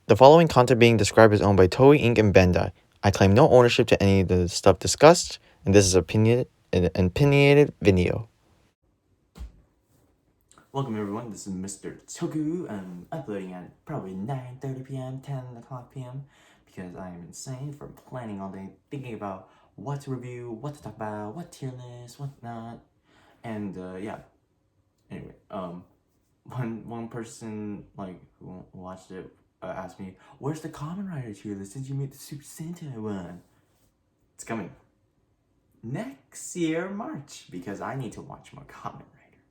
The following content being described is owned by Toei Inc. and Bandai. I claim no ownership to any of the stuff discussed, and this is an opinionated video. Welcome everyone, this is Mr. Toku. I'm uploading at probably 9:30 p.m., 10 o'clock p.m. because I am insane from planning all day, thinking about what to review, what to talk about, what tier list, what not. And yeah. Anyway, one person like who watched it asked me, "Where's the Kamen Rider tier list since you made the Super Sentai one?" It's coming next year, March, because I need to watch more Kamen Rider.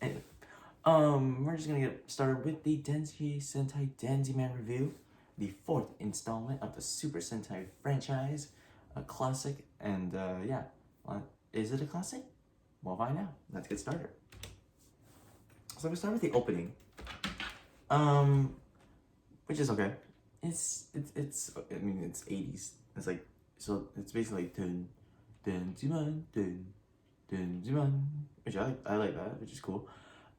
Anyway. We're just gonna get started with the Denshi Sentai Denziman review, the 4th installment of the Super Sentai franchise, a classic, and yeah, is it a classic? We'll find out. Let's get started. So we start with the opening, which is okay. It's I mean it's 80s. It's like so it's basically Denziman, Denziman, which I like that, which is cool.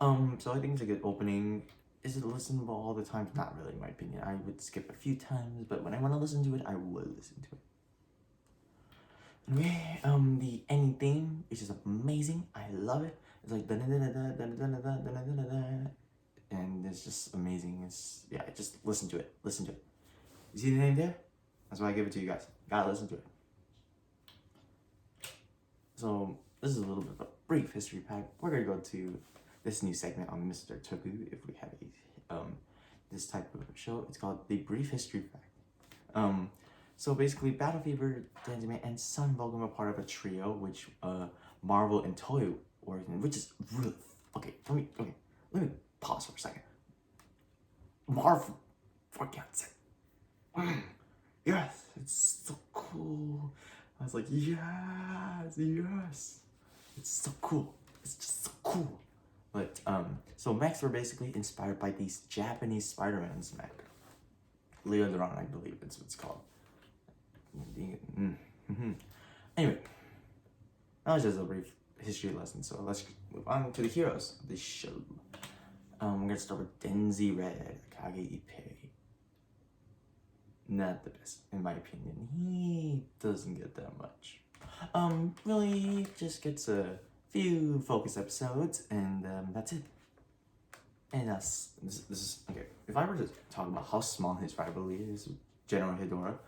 So I think it's a good opening. Is it listenable all the time? Not really, in my opinion. I would skip a few times, but when I want to listen to it, I will listen to it. Anyway, the ending theme is just amazing. I love it. It's like and it's just amazing. It's yeah, just listen to it. Listen to it. You see the name there? That's why I give it to you guys. Gotta listen to it. So this is a little bit of a brief history pack. We're gonna go to this new segment on Mr. Toku if we have a this type of show. It's called the brief history fact. So basically, Battle Fever, Denziman, and Sun Vulcan were part of a trio which Marvel and Toei worked in, which is really okay. Let me pause for a second. Marvel, for God's sake. Yes, it's so cool. I was like, yes. It's so cool. It's just so cool. But so mechs were basically inspired by these Japanese Spider-Man's mech. Leodron, I believe it's what it's called. Anyway, that was just a brief history lesson. So let's move on to the heroes of this show. We're gonna start with Denzi Red, Kage Ippei. Not the best, in my opinion. He doesn't get that much. Really just gets a few focus episodes, and that's it. And this is okay. If I were to talk about how small his rivalry is with General Hedora,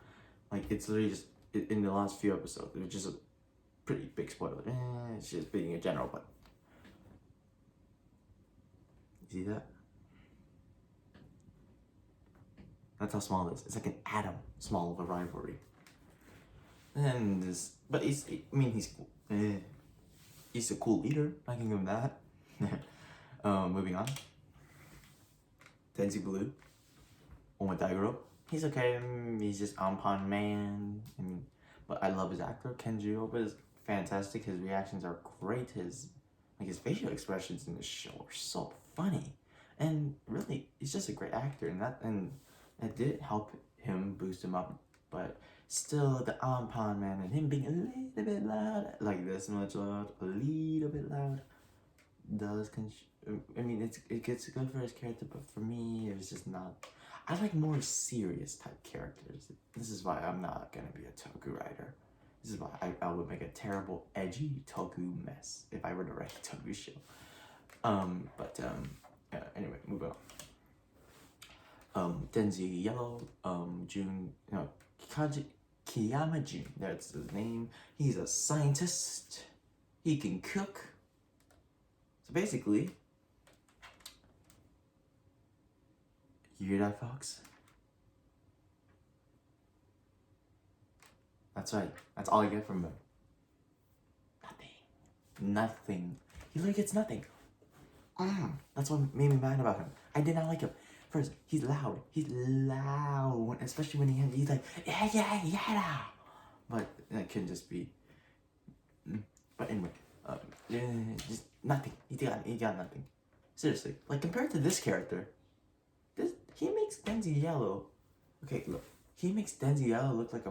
like it's literally just in the last few episodes, which is a pretty big spoiler. It's just being a general, but you see that? That's how small it is. It's like an atom small of a rivalry. And this, but he's cool. He's a cool leader. I can give him that. Moving on. Denzi Blue. Omodaigoro. He's okay. He's just Anpan man. But I love his actor. Kenji Oba is fantastic. His reactions are great. His facial expressions in the show are so funny. And really, he's just a great actor. And it did help him boost him up. But still, the Anpan man and him being a little bit loud, like this much loud, a little bit loud, does it gets good for his character, but for me, it was just not. I like more serious type characters. This is why I'm not gonna be a Toku writer. This is why I would make a terrible, edgy Toku mess if I were to write a Toku show. Anyway, move on. Denzi Yellow, Kiyama Jun, that's his name. He's a scientist. He can cook. So basically, you hear that, folks? That's right. That's all I get from him. Nothing. He literally gets nothing. That's what made me mad about him. I did not like him. First, he's loud. He's loud, especially when he's like yeah. But that can just be. But anyway, just nothing. He got nothing. Seriously, like compared to this character, he makes Denzi Yellow. Okay, look, he makes Denzi Yellow look like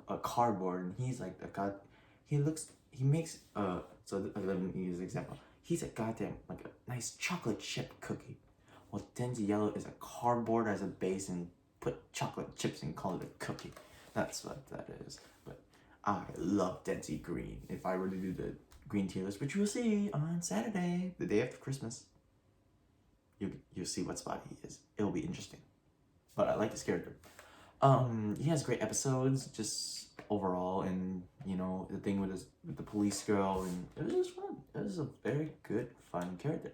a cardboard, and he's like a god. He makes so let me use an example. He's a goddamn like a nice chocolate chip cookie, Well, Denzi Yellow is a cardboard as a base and put chocolate chips and call it a cookie. That's what that is. But I love Denzi Green. If I were to do the green tier list, which you'll see on Saturday, the day after Christmas, you'll see what spot he is. It'll be interesting. But I like his character. He has great episodes, just overall, and you know the thing with the police girl, and it was just fun. It was a very good, fun character.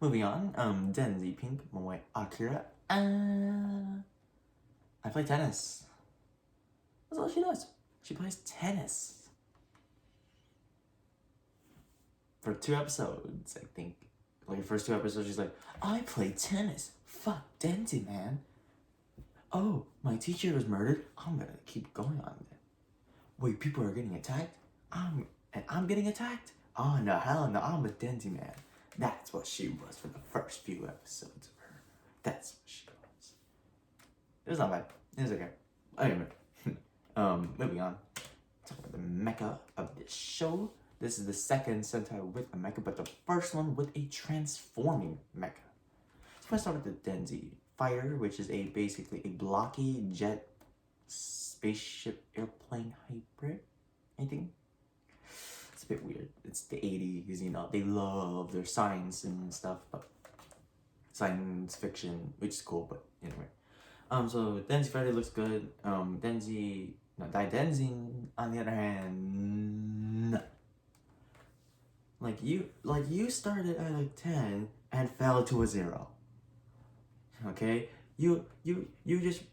Moving on, Denzi Pink, Moe Akira. I play tennis. That's all she does. She plays tennis. For 2 episodes, I think. Like the first 2 episodes, she's like, I play tennis. Fuck Denzi, man. Oh, my teacher was murdered. I'm gonna keep going on there. Wait, people are getting attacked? I'm getting attacked? Oh no, hell no, I'm a Denzi man. That's what she was for the first few episodes of her. That's what she was. It was not bad. It was okay. Anyway, moving on. Talk about the mecha of this show. This is the second Sentai with a mecha, but the first one with a transforming mecha. So I start with the Denzi Fighter, which is basically a blocky jet spaceship airplane hybrid, I think. It's a bit weird. It's the 80s, you know, they love their science and stuff, but science fiction, which is cool, but anyway. So Denzi Fighter looks good. Denzin, on the other hand, no. Like you started at a 10 and fell to a 0. Okay? You just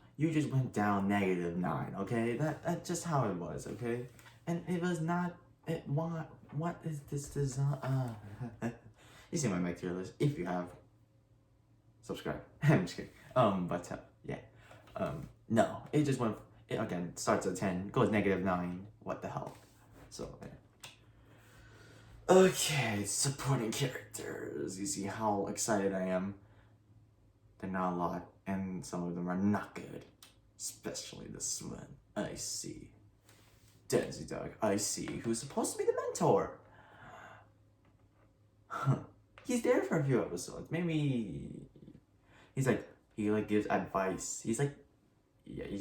went down -9, okay? That's just how it was, okay? And it was not what is this design? You see my mic tier list. If you have, subscribe. I'm just kidding. Yeah. No, it just went. It again starts at 10, goes -9. What the hell? So yeah. Okay, supporting characters. You see how excited I am. They're not a lot, and some of them are not good. Especially this one. I see. Denzi Dog, I see, who's supposed to be the mentor. He's there for a few episodes. Maybe he gives advice. He's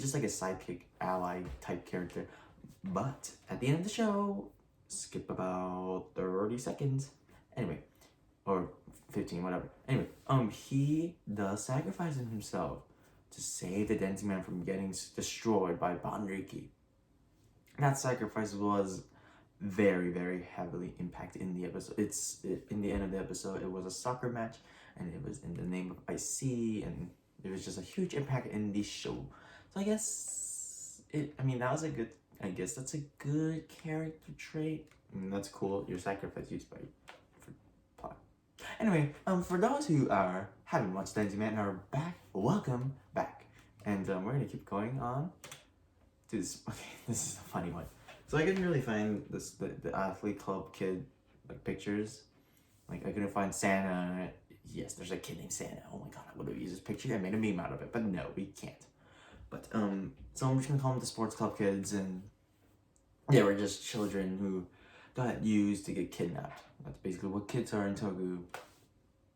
just like a sidekick ally type character. But at the end of the show, skip about 30 seconds. Anyway, or 15, whatever. Anyway, he does sacrifice himself to save the Denziman from getting destroyed by Banriki. That sacrifice was very, very heavily impacted in the episode. In the end of the episode, it was a soccer match, and it was in the name of IC, and it was just a huge impact in the show. So I guess I guess that's a good character trait. That's cool. Your sacrifice used for plot. Anyway, for those who haven't watched Denziman and are back, welcome back. And we're gonna keep going on. This is a funny one. So I couldn't really find the athlete club kid pictures. I couldn't find Santa. Yes, there's a kid named Santa. Oh my god, I would have used this picture. I made a meme out of it, but no, we can't. But so I'm just gonna call them the sports club kids, and they were just children who got used to get kidnapped. That's basically what kids are in Togu.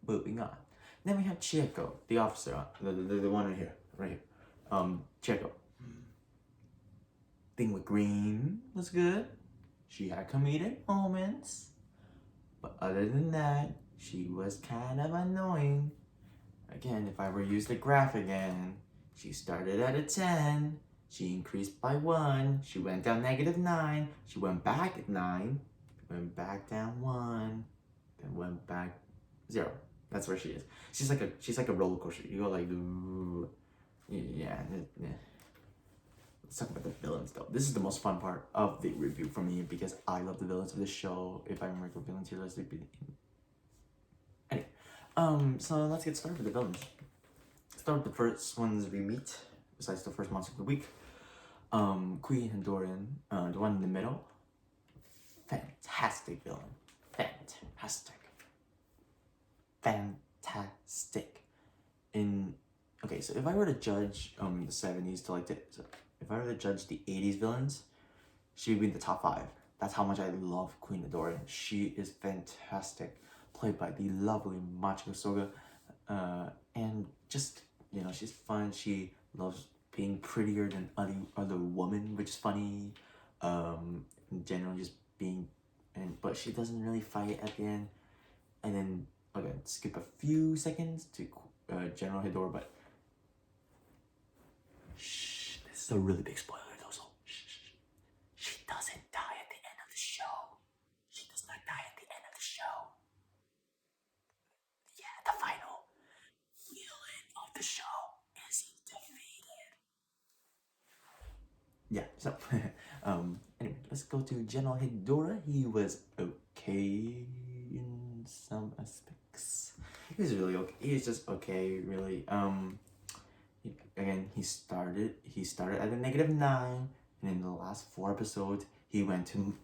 Moving on. Then we have Chieko, the officer, the one right here. Chieko. Thing with Green was good. She had comedic moments. But other than that, she was kind of annoying. Again, if I were to use the graph again, she started at a 10. She increased by 1. She went down -9. She went back at 9. Went back down 1. Then went back 0. That's where she is. She's like a roller coaster. You go like, ooh. Yeah. Let's talk about the villains though. This is the most fun part of the review for me because I love the villains of the show. If I remember what villains here, let's be anyway. So let's get started with the villains. Start with the first ones we meet, besides the first monster of the week. Queen and Dorian, the one in the middle. Fantastic villain. Fantastic. Okay, so if I were to judge the 70s to if I were to judge the 80s villains, she would be in the top 5. That's how much I love Queen Dorian. She is fantastic. Played by the lovely Machiko Soga. and just, you know, she's fun. She loves being prettier than other women, which is funny. In general, just being, but she doesn't really fight at the end. And then again, skip a few seconds to General Hedora, but shh, this is a really big spoiler though, so shh. She doesn't die at the end of the show. She does not die at the end of the show. Yeah, the final villain of the show is defeated. Yeah, so anyway, let's go to General Hedora. He was okay in some aspects. He was really okay. He was just okay, really. He started at a -9, and in the last 4 episodes, he went to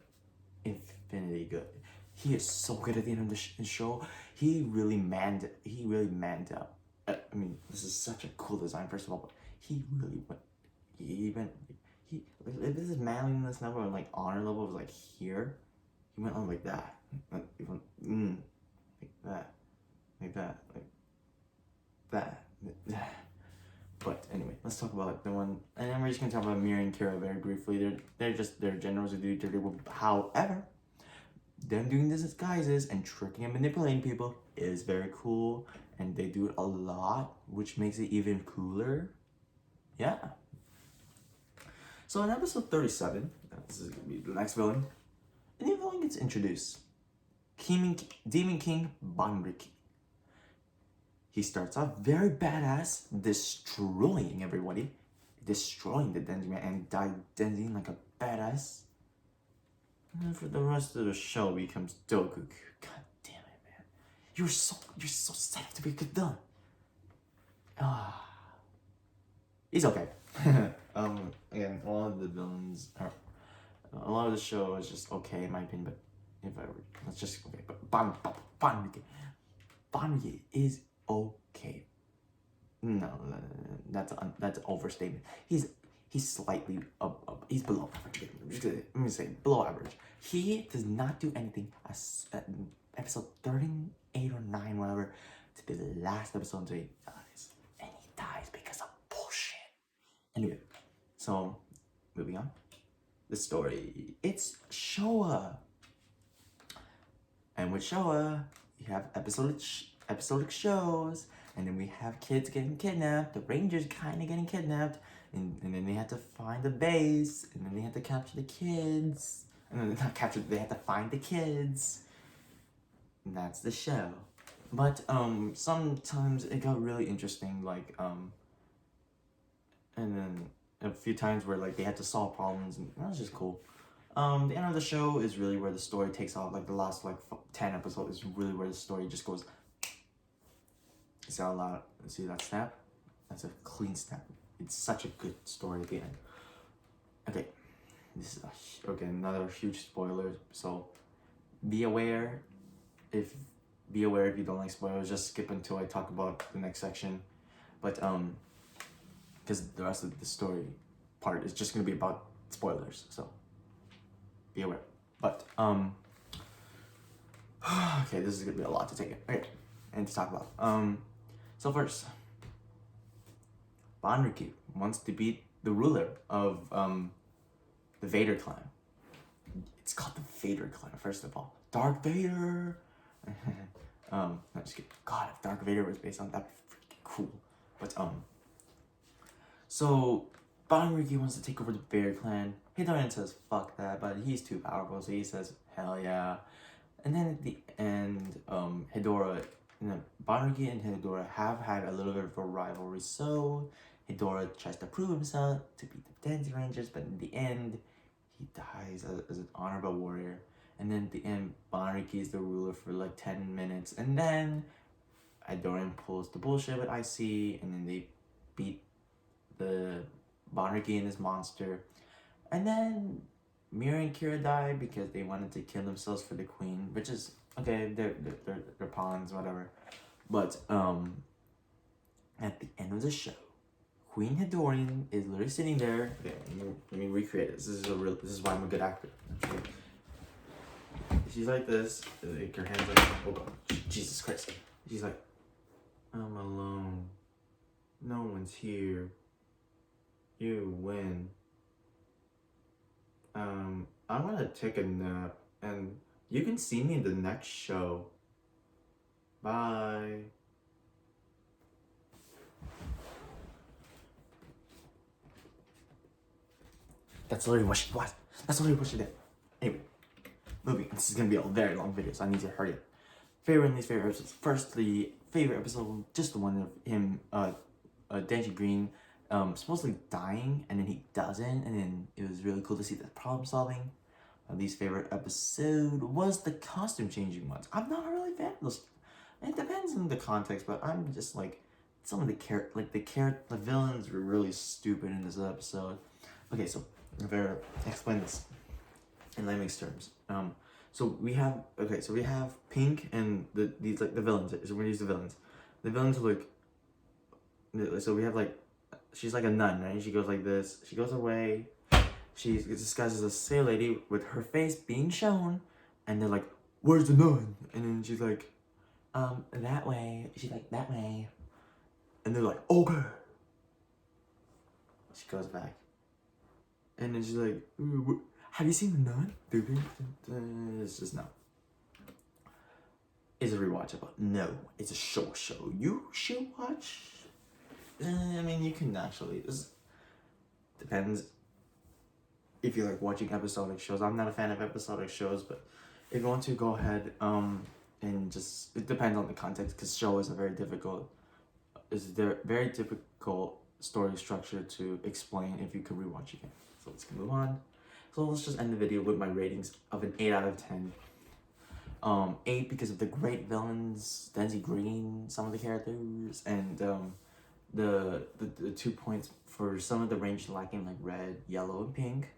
infinity good. He is so good at the end of the show. He really manned up. I mean, this is such a cool design, first of all, but he really went. If this is manliness level or like honor level was like here, he went on like that, like that, like that. But anyway, let's talk about the one, and then we're just gonna talk about Miri and Kira very briefly. They're generals who do dirty work. However, them doing these disguises and tricking and manipulating people is very cool, and they do it a lot, which makes it even cooler. Yeah. So in episode 37, this is gonna be the next villain. A new villain gets introduced. Demon King Banriki. He starts off very badass, destroying everybody, destroying the Denziman and Denziman like a badass. And then for the rest of the show becomes Dokuku. God damn it, man! You're so sad to be a good villain. He's okay. Again, a lot of the villains are, a lot of the show is just okay in my opinion. But if I were, let's just okay. But Banriki is okay. No, that's an overstatement. He's slightly he's below average. Let me say below average. He does not do anything as episode 38 or 9, whatever, to be the last episode until he dies, and he dies because of bullshit. Anyway, so moving on. The story. It's Showa, and with Showa, you have episodic shows, and then we have kids getting kidnapped, the Rangers kind of getting kidnapped, and then they have to find the base, and then they have to capture the kids, and then not capture, they have to find the kids. And that's the show. But sometimes it got really interesting, like and then a few times where like they had to solve problems, and that was just cool. The end of the show is really where the story takes off. Like the last 10 episodes is really where the story just goes. See that snap? That's a clean snap. It's such a good story at the end. Okay, this is another huge spoiler. So be aware if you don't like spoilers. Just skip until I talk about the next section. But because the rest of the story part is just gonna be about spoilers. So be aware. But okay, this is gonna be a lot to take in. Okay, and to talk about. So first, Banriki wants to beat the ruler of the Vader clan. It's called the Vader clan, first of all. Dark Vader. No, just kidding. God, if Dark Vader was based on that, freaking cool. But so Banriki wants to take over the Vader clan. Hidoran says fuck that, but he's too powerful, so he says hell yeah. And then at the end, Hedora, Banriki and Hedora have had a little bit of a rivalry. So Hedora tries to prove himself to beat the Denshi Rangers, but in the end, he dies as an honorable warrior. And then at the end, Banriki is the ruler for like 10 minutes, and then Hidoran pulls the bullshit with IC, and then they beat the Banriki and his monster. And then Mira and Kira die because they wanted to kill themselves for the queen, which is okay. They're pawns, whatever. But at the end of the show, Queen Hedorian is literally sitting there. Okay, let me recreate this. This is why I'm a good actor. Actually. She's like this. Like her hands like, oh god, Jesus Christ. She's like, I'm alone. No one's here. You win. I'm gonna take a nap, and you can see me in the next show. Bye. That's literally what she was. That's literally what she did. Anyway, moving. This is gonna be a very long video, so I need to hurry up. Favorite and least favorite episodes. First, the favorite episode, just the one of him, Denshi Green, supposedly dying, and then he doesn't, and then it was really cool to see the problem solving. My least favorite episode was the costume changing ones. I'm not really a fan of those. It depends on the context, but I'm just like, some of the villains were really stupid in this episode. Okay, so I'm gonna explain this in layman's terms. So we have Pink and the villains. So we're gonna use the villains. The villains are like, so we have like, she's like a nun, right? She goes like this. She goes away. She disguised as a sailor lady with her face being shown, and they're like, "Where's the nun?" And then she's like, that way." She's like, "That way," and they're like, "Okay." She goes back, and then she's like, "Have you seen the nun?" It's just no. Is it rewatchable? No. It's a short show. You should watch. I mean, you can actually. It depends if you like watching episodic shows. I'm not a fan of episodic shows, but if you want to, go ahead. And just, it depends on the context, because show is a very difficult story structure to explain if you could rewatch again. So let's move on. So let's just end the video with my ratings of an 8 out of 10. 8 because of the great villains, Denzi Green, some of the characters, and the 2 points for some of the range lacking, like red, yellow, and pink,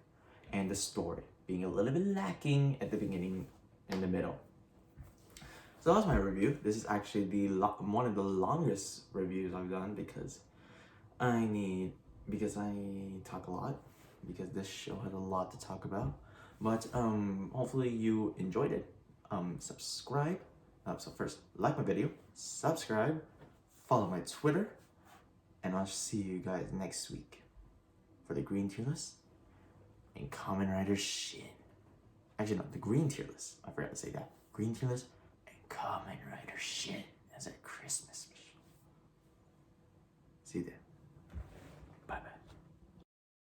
and the story being a little bit lacking at the beginning and the middle. So that was my review. This is actually one of the longest reviews I've done because I talk a lot, because this show had a lot to talk about. But hopefully you enjoyed it. Subscribe. So first, like my video, subscribe, follow my Twitter, and I'll see you guys next week for the green tier list and Kamen Rider Shin. Actually, no, the green tier list. I forgot to say that. Green tier list and Kamen Rider Shin as a Christmas special. See you there.